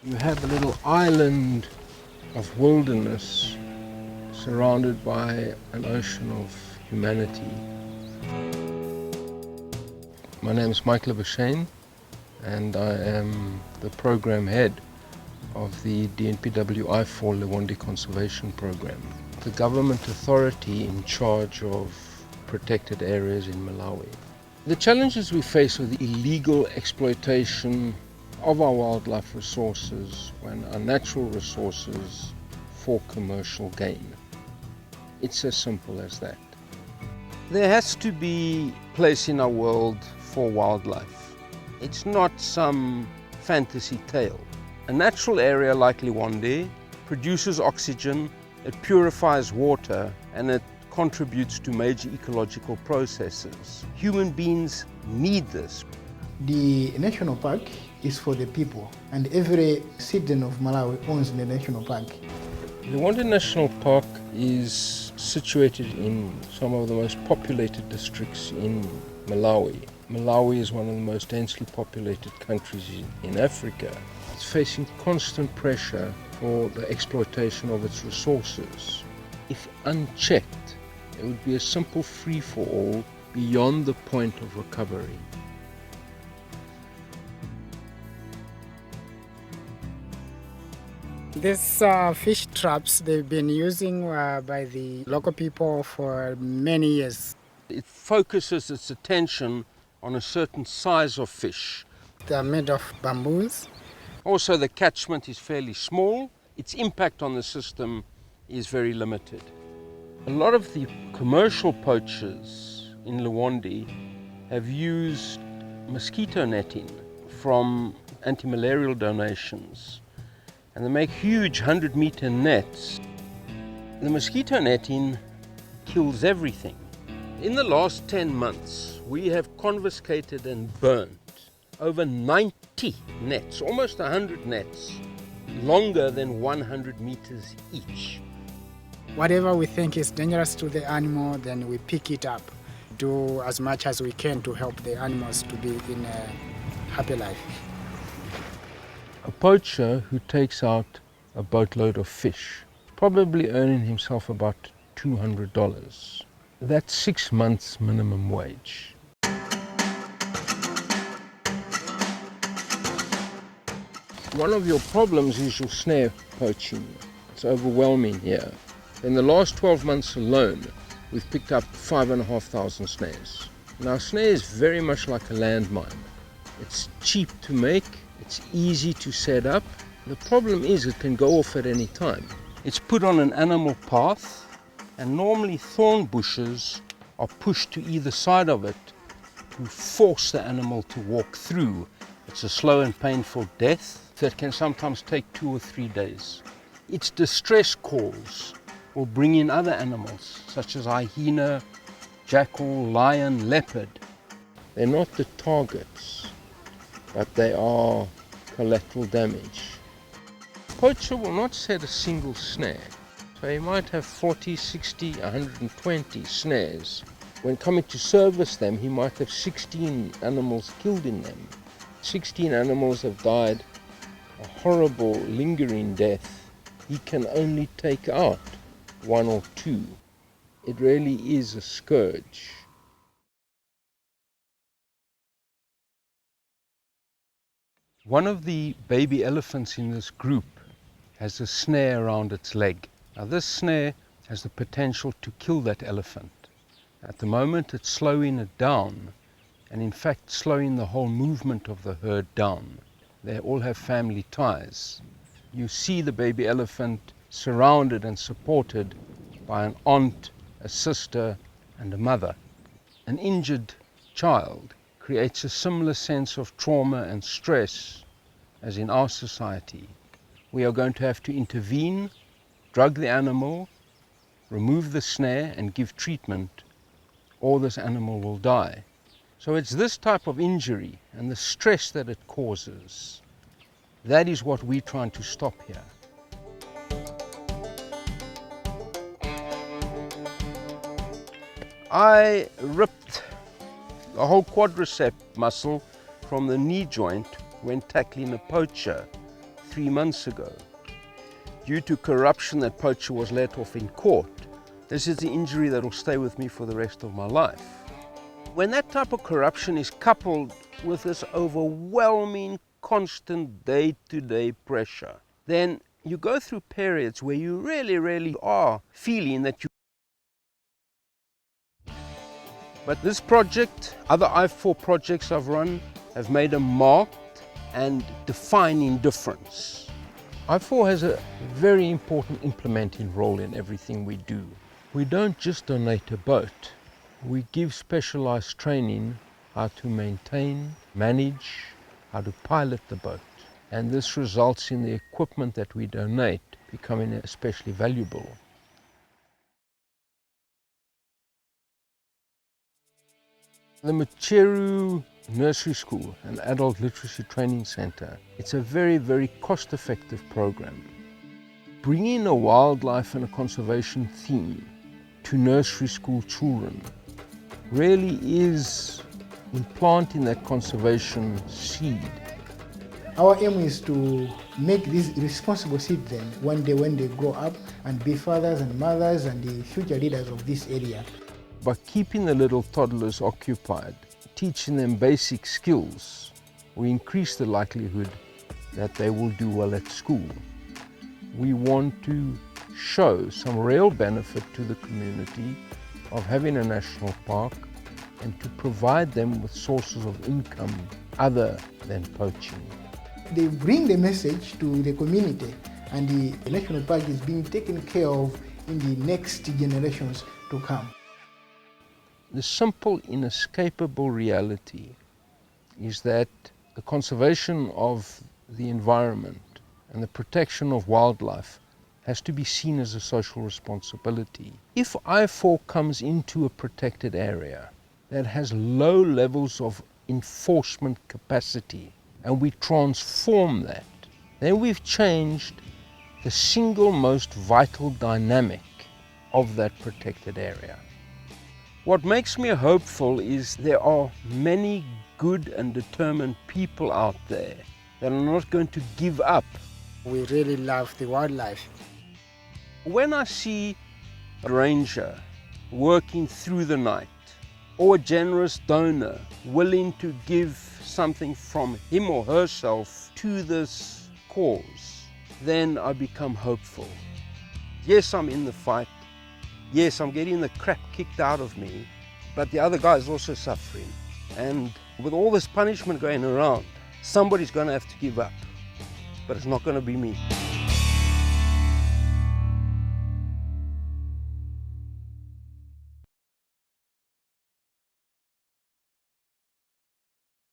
You have a little island of wilderness surrounded by an ocean of humanity. My name is Michael Bashane, and I am the program head of the DNPW I4 Liwonde Conservation Program, the government authority in charge of protected areas in Malawi. The challenges we face are the illegal exploitation of our wildlife resources and our natural resources for commercial gain. It's as simple as that. There has to be a place in our world for wildlife. It's not some fantasy tale. A natural area like Liwonde produces oxygen, it purifies water, and it contributes to major ecological processes. Human beings need this. The national park is for the people, and every citizen of Malawi owns the national park. Liwonde National Park is situated in some of the most populated districts in Malawi. Malawi is one of the most densely populated countries in Africa. It's facing constant pressure for the exploitation of its resources. If unchecked, it would be a simple free-for-all beyond the point of recovery. These fish traps, they've been using by the local people for many years. It focuses its attention on a certain size of fish. They're made of bamboos. Also, the catchment is fairly small. Its impact on the system is very limited. A lot of the commercial poachers in Liwonde have used mosquito netting from anti-malarial donations, and they make huge 100-meter nets. The mosquito netting kills everything. In the last 10 months, we have confiscated and burnt over 90 nets, almost 100 nets, longer than 100 meters each. Whatever we think is dangerous to the animal, then we pick it up, do as much as we can to help the animals to be in a happy life. A poacher who takes out a boatload of fish, probably earning himself about $200. That's 6 months minimum wage. One of your problems is your snare poaching. It's overwhelming here. In the last 12 months alone, we've picked up 5,500 snares. Now, a snare is very much like a landmine. It's cheap to make, it's easy to set up. The problem is it can go off at any time. It's put on an animal path, and normally thorn bushes are pushed to either side of it to force the animal to walk through. It's a slow and painful death that can sometimes take 2 or 3 days. Its distress calls will bring in other animals such as hyena, jackal, lion, leopard. They're not the targets, but they are collateral damage. A poacher will not set a single snare, so he might have 40, 60, 120 snares. When coming to service them, he might have 16 animals killed in them. 16 animals have died a horrible, lingering death. He can only take out 1 or 2. It really is a scourge. One of the baby elephants in this group has a snare around its leg. Now, this snare has the potential to kill that elephant. At the moment, it's slowing it down, and in fact slowing the whole movement of the herd down. They all have family ties. You see the baby elephant surrounded and supported by an aunt, a sister, and a mother. An injured child creates a similar sense of trauma and stress as in our society. We are going to have to intervene, drug the animal, remove the snare, and give treatment, or this animal will die. So it's this type of injury and the stress that it causes, that is what we're trying to stop here. I ripped the whole quadricep muscle from the knee joint when tackling a poacher 3 months ago. Due to corruption, that poacher was let off in court. This is the injury that will stay with me for the rest of my life. When that type of corruption is coupled with this overwhelming, constant day-to-day pressure, then you go through periods where you really are feeling that you. But this project, other I4 projects I've run, have made a marked and defining difference. I4 has a very important implementing role in everything we do. We don't just donate a boat. We give specialized training how to maintain, manage, how to pilot the boat. And this results in the equipment that we donate becoming especially valuable. The Macheru Nursery School, an adult literacy training center, it's a very cost-effective program. Bringing a wildlife and a conservation theme to nursery school children really is implanting that conservation seed. Our aim is to make these responsible citizens one day when they grow up and be fathers and mothers and the future leaders of this area. By keeping the little toddlers occupied, teaching them basic skills, we increase the likelihood that they will do well at school. We want to show some real benefit to the community of having a national park and to provide them with sources of income other than poaching. They bring the message to the community, and the national park is being taken care of in the next generations to come. The simple, inescapable reality is that the conservation of the environment and the protection of wildlife has to be seen as a social responsibility. If I4 comes into a protected area that has low levels of enforcement capacity, and we transform that, then we've changed the single most vital dynamic of that protected area. What makes me hopeful is there are many good and determined people out there that are not going to give up. We really love the wildlife. When I see a ranger working through the night, or a generous donor willing to give something from him or herself to this cause, then I become hopeful. Yes, I'm in the fight. Yes, I'm getting the crap kicked out of me, but the other guy is also suffering. And with all this punishment going around, somebody's going to have to give up, but it's not going to be me.